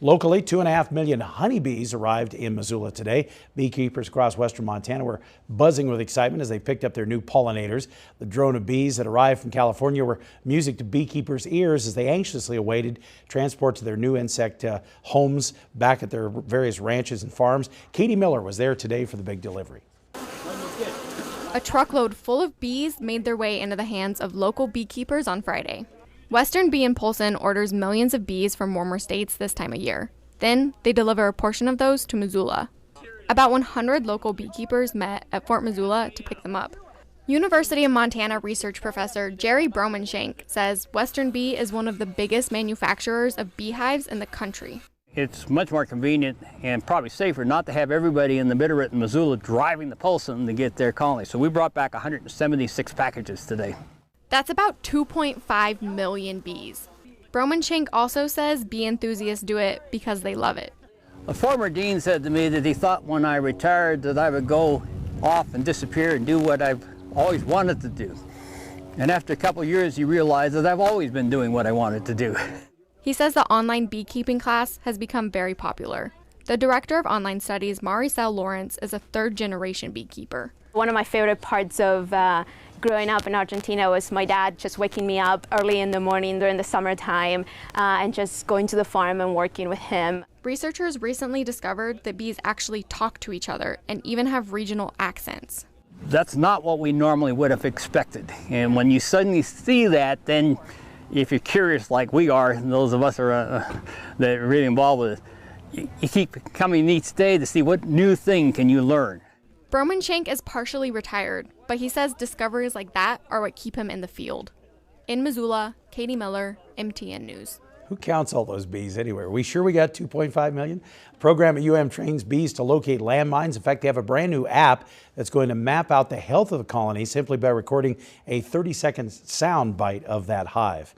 Locally, 2.5 million honeybees arrived in Missoula today. Beekeepers across western Montana were buzzing with excitement as they picked up their new pollinators. The drone of bees that arrived from California were music to beekeepers' ears as they anxiously awaited transport to their new insect homes back at their various ranches and farms. Katie Miller was there today for the big delivery. A truckload full of bees made their way into the hands of local beekeepers on Friday. Western Bee and Polson orders millions of bees from warmer states this time of year. Then they deliver a portion of those to Missoula. About 100 local beekeepers met at Fort Missoula to pick them up. University of Montana research professor Jerry Bromanshank says Western Bee is one of the biggest manufacturers of beehives in the country. It's much more convenient and probably safer not to have everybody in the Bitterroot in Missoula driving the Polson to get their colony. So we brought back 176 packages today. That's about 2.5 million bees. Bromanshank also says bee enthusiasts do it because they love it. A former dean said to me that he thought when I retired that I would go off and disappear and do what I've always wanted to do. And after a couple of years, he realized that I've always been doing what I wanted to do. He says the online beekeeping class has become very popular. The director of online studies, Maricel Lawrence, is a third-generation beekeeper. One of my favorite parts of growing up in Argentina was my dad just waking me up early in the morning during the summertime and just going to the farm and working with him. Researchers recently discovered that bees actually talk to each other and even have regional accents. That's not what we normally would have expected. And when you suddenly see that, then if you're curious like we are, and those of us are, that are really involved with it, you keep coming each day to see what new thing can you learn. Bromanshank is partially retired, but he says discoveries like that are what keep him in the field. In Missoula, Katie Miller, MTN News. Who counts all those bees anywhere? We sure we got 2.5 million? The program at UM trains bees to locate landmines. In fact, they have a brand new app that's going to map out the health of the colony simply by recording a 30-second sound bite of that hive.